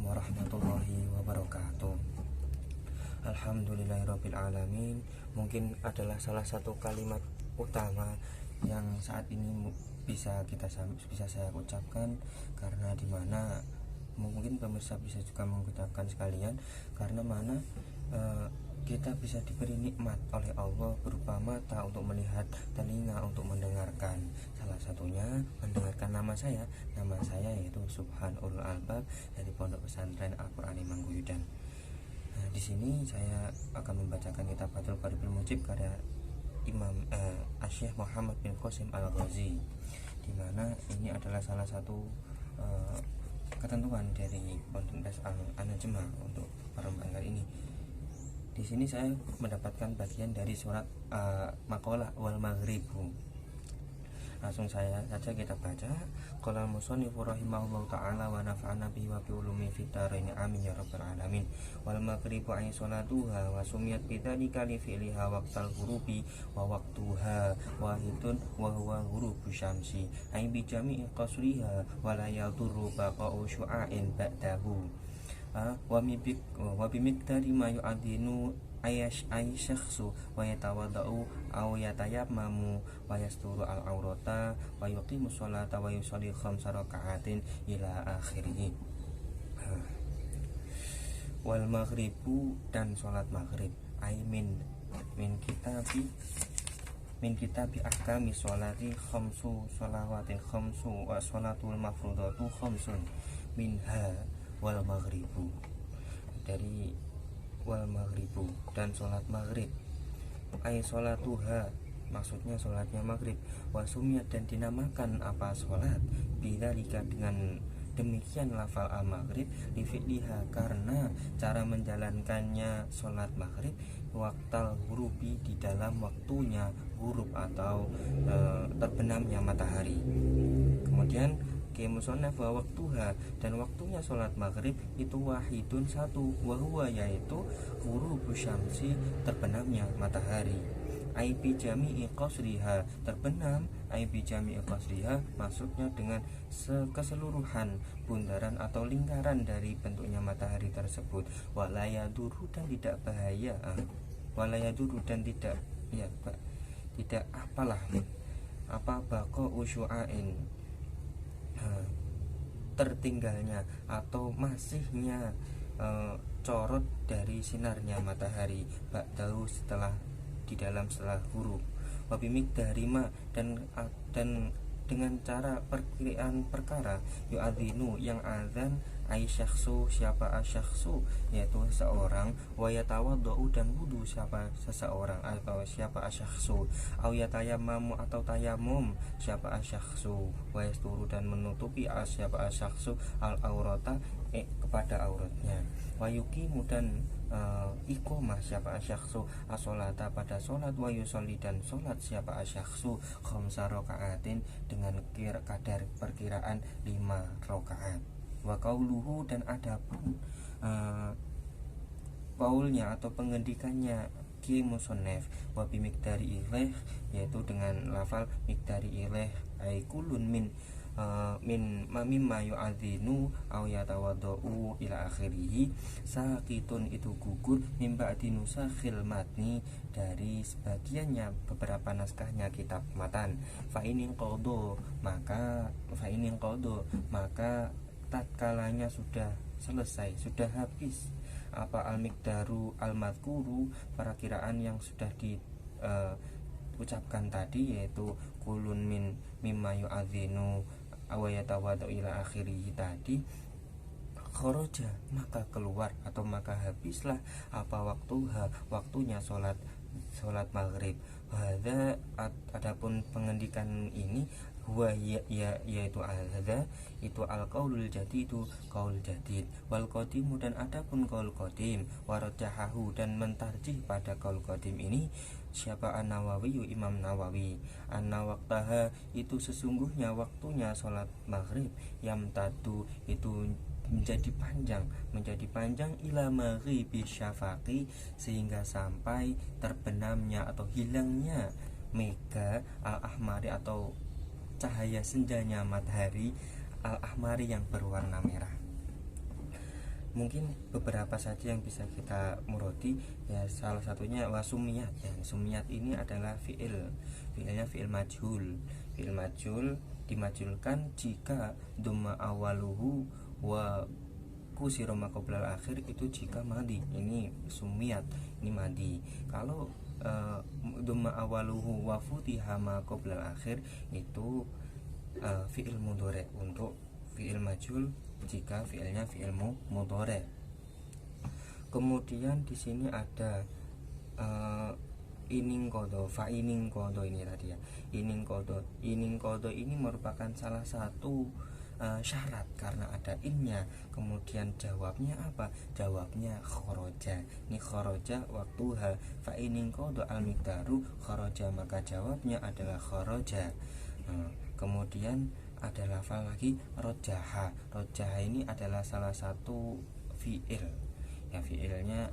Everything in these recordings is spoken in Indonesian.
warahmatullahi wabarakatuh. Alhamdulillahirrabbilalamin. Mungkin adalah salah satu kalimat utama yang saat ini bisa saya ucapkan, karena dimana mungkin pemirsa bisa juga mengucapkan sekalian, karena mana kita bisa diberi nikmat oleh Allah berupa mata untuk melihat, telinga untuk mendengarkan. Salah satunya mendengarkan nama saya yaitu Subhanul Albab dari Pondok Pesantren Al-Qur'an Mangguyudan. Nah, di sini saya akan membacakan kitab Fathul Qaribul Mujib karya Imam Syekh Muhammad bin Qasim Al-Ghazi, di mana ini adalah salah satu ketentuan dari Ponpes An-Najmah untuk perempuan ini. Di sini saya mendapatkan bagian dari surat Maqalah wal Maghribu. Langsung saja kita baca. Qala al-musannifu rahimahullahu ta'ala wa nafa'ana bihi wa bi ulumi fid dharain amin ya rabbal alamin. Wal maghribu ay salatuha wa sumiyat bidzalika li fi'liha waqtal ghurubi wa waqtuha wahidun wa huwa ghurubu syamsi ay bi jami'i qasriha wa la yadurru baqa'u syu'ain ba'dahu wa bimiqdari ma yu'adhinu aysyakhsu wa yatawadda'u aw yatayammamu wa yasturu al-aurata wa yuqimu sholata wa yusalli khamsa raka'atin ila akhirih. Wal maghribu, dan sholat maghrib, ay min kitabi ahkami sholati khamsu sholawatin khamsu wa sholatul mafrudatu khamsun minha wal maghribu. Dari wal maghribu, dan sholat maghrib, ay sholatuha, maksudnya sholatnya maghrib, wasumiyat, dan dinamakan apa sholat, bidzalika, dengan demikian lafal al maghrib, li fi'liha, karena cara menjalankannya sholat maghrib, waqtal ghurubi, di dalam waktunya ghurub atau terbenamnya matahari. Kemudian musannaf wa waktuha, dan waktunya sholat maghrib itu wahidun, satu, wahwa, yaitu ghurubu syamsi, terbenamnya matahari, ai bi jami'i qasriha, terbenam, ai bi jami'i qasriha, maksudnya dengan keseluruhan bundaran atau lingkaran dari bentuknya matahari tersebut, walayaduru, dan tidak bahaya, walayaduru, dan tidak bako usyu'ain, tertinggalnya atau masihnya corot dari sinarnya matahari, ba'dahu, setelah ghurub, wabimik darima, dan dengan cara perkiraan perkara, yu'adzinu, yang azan, aisyakhsu, siapa asyakhsu, yaitu seseorang, wa yatawaddau, dan wudu siapa seseorang atau siapa asyakhsu, au yatayammamu, atau tayamum siapa asyakhsu, wa yasturu, dan menutupi siapa asyakhsu al-aurata, kepada auratnya, wa yuqimu, dan iqomah siapa asyakhsu as-sholata, pada sholat, wa yusolli, dan sholat siapa asyakhsu khamsa raka'atin, dengan kadar perkiraan 5 rakaat. Wa qauluhu, dan adapun qaulnya atau pengendikannya ki musannaf, wa bi miqdari ilaih, yaitu dengan lafal miqdari ilaih, ay kulun mimma yu'adzinu aw yatawaddau ila akhirih, sakitun, itu gugur, mimba dinusakhil matni, dari sebagiannya beberapa naskahnya kitab matan, fa inin qadha, maka tatkalanya sudah selesai, sudah habis apa al-miqdaru al-madhkuru, perakiraan yang sudah diucapkan tadi, yaitu kulun mimma yu'adzinu wa yatawaddau ila akhirih tadi, kharaja, maka keluar atau maka habislah apa waktunya sholat maghrib. Hadza, adapun pengendikan ini, huwa yaitu hadza, itu al-qaulul jadid, itu qaul jadid, wal qadimu, dan adapun qaul qadim, warajahahu, dan mentarjih pada qaul qadim ini siapa An-Nawawi, Imam Nawawi, anna waqtaha, itu sesungguhnya waktunya sholat maghrib, yamtadu, itu menjadi panjang ila maghribi syafaqi, sehingga sampai terbenamnya atau hilangnya mega al-ahmari, atau cahaya senjanya matahari al-ahmari, yang berwarna merah. mungkin beberapa saja yang bisa kita muroti ya. Salah satunya wasumiyat ya. Sumiyat ini adalah fiilnya fiil majhul. Fiil majhul dimajhulkan jika dhamma awaluhu wa kusiro makoblal akhir, itu jika madi. Ini sumiyat, ini madi. Kalau dhamma awaluhu wa futiha makoblal akhir, itu fiil mudhari untuk fiil majhul jika fiilnya fiil mudhari. Kemudian di sini ada ining kodo, fa ining kodo ini tadi ya. Ining kodo ini merupakan salah satu syarat karena ada innya. Kemudian jawabnya apa? Jawabnya khoroja. Ini khoroja waktuha. Fa ining kodo al miqdaru khoroja, maka jawabnya adalah khoroja. Kemudian ada lafal lagi rojaha. Rojaha ini adalah salah satu fiil ya, fiilnya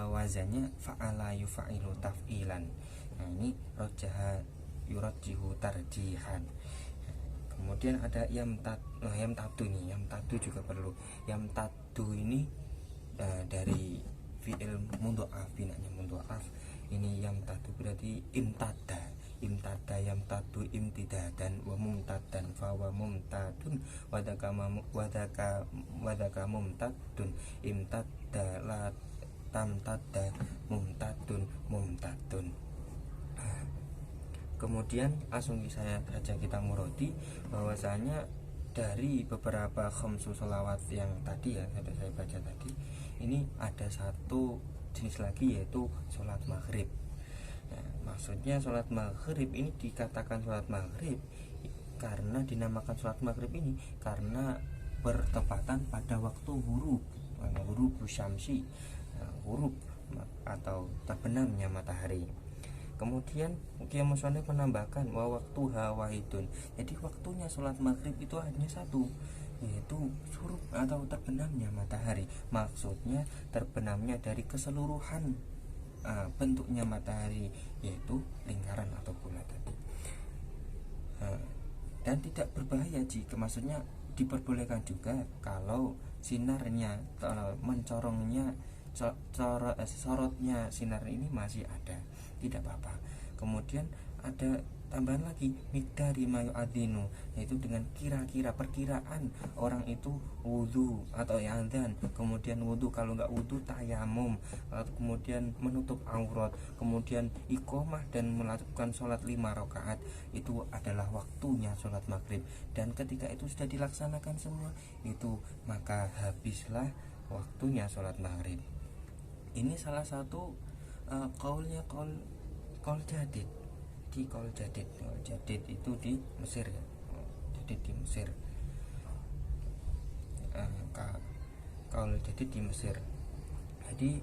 wazannya fa'ala yufa'ilu taf'ilan. Nah, ini rojaha yurajjihu tarjihan. Kemudian ada yamtadu nih, yamtadu juga perlu. Yamtadu ini dari fiil mudha'af, binanya mudha'af. Ini yamtadu berarti imtada yamtadu imtidadan wa mumtadan fa wa mumtadun wadaka mumtadun imtada la tamtada mumtadun. Kemudian langsung saja kita muroti bahwasanya dari beberapa khamsu sholawat yang tadi ya sudah saya baca tadi, ini ada satu jenis lagi yaitu sholat maghrib. Nah, maksudnya sholat maghrib ini dikatakan sholat maghrib karena dinamakan sholat maghrib ini karena bertepatan pada waktu huruf syamsi, huruf atau terbenamnya matahari. Kemudian Qiyam Musonif menambahkan wa waktuha wahidun. Jadi waktunya sholat maghrib itu hanya satu, yaitu huruf atau terbenamnya matahari. Maksudnya terbenamnya dari keseluruhan bentuknya matahari, yaitu lingkaran atau bulat tadi. Dan tidak berbahaya jika, maksudnya diperbolehkan juga kalau sinarnya, kalau mencorongnya, sorotnya sinar ini masih ada, tidak apa-apa. Kemudian ada tambahan lagi miqdari mayu adinu, yaitu dengan kira-kira perkiraan orang itu wudu atau adzan. Kemudian wudu, kalau nggak wudu tayamum, kemudian menutup aurat, kemudian iqomah dan melakukan sholat 5 rakaat. Itu adalah waktunya sholat maghrib. Dan ketika itu sudah dilaksanakan semua itu, maka habislah waktunya sholat maghrib. Ini salah satu kaulnya kaul jadid. Di kaul jadid itu di Mesir ya, jadid di Mesir, kaul jadid di Mesir. Jadi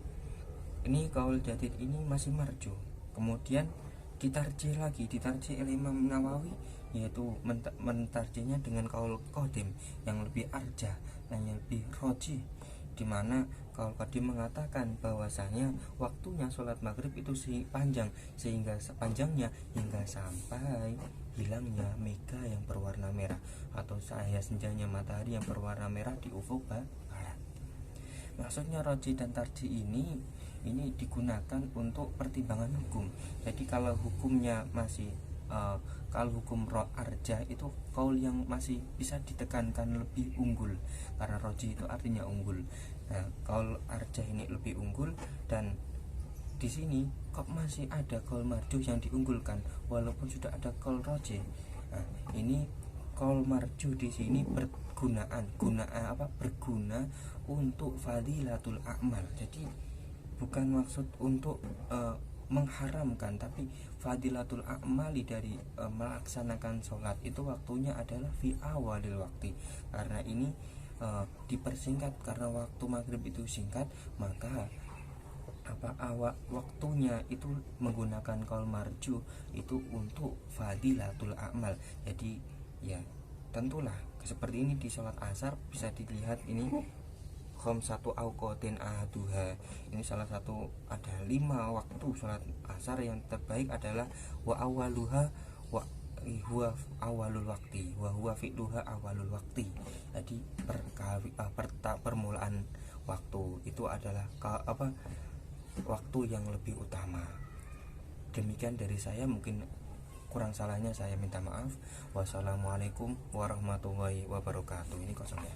ini kaul jadid ini masih marju. Kemudian ditarjih oleh Imam Nawawi, yaitu mentarjihnya dengan kaul qadim yang lebih arjah dan yang lebih roji, dimana kaul qadim mengatakan bahwasanya waktunya sholat maghrib itu panjang, sehingga sepanjangnya hingga sampai hilangnya mega yang berwarna merah atau cahaya senjanya matahari yang berwarna merah di ufuk barat. Maksudnya roji dan tarji ini digunakan untuk pertimbangan hukum. Jadi kalau hukumnya masih kalau hukum arjah itu kaul yang masih bisa ditekankan lebih unggul, karena roji itu artinya unggul. Nah, kaul arjah ini lebih unggul, dan di sini kok masih ada kaul marjuh yang diunggulkan walaupun sudah ada kaul roji. Nah, ini kaul marjuh di sini berguna untuk fadilatul a'mal. Jadi bukan maksud untuk mengharamkan, tapi fadilatul a'mali dari melaksanakan sholat itu waktunya adalah fi awalil waktu. Karena ini dipersingkat karena waktu maghrib itu singkat, maka waktunya itu menggunakan kaul marju itu untuk fadilatul a'mal. Jadi ya tentulah seperti ini di sholat asar bisa dilihat ini khamsatu auqatin ahaduha. Ini salah satu, ada 5 waktu sholat asar, yang terbaik adalah wa awaluha wa huwa awalul waktu wa huwa fi'luha awalul waktu. Jadi permulaan itu adalah waktu yang lebih utama. Demikian dari saya, mungkin kurang salahnya saya minta maaf. Wassalamualaikum warahmatullahi wabarakatuh. Ini kosong ya.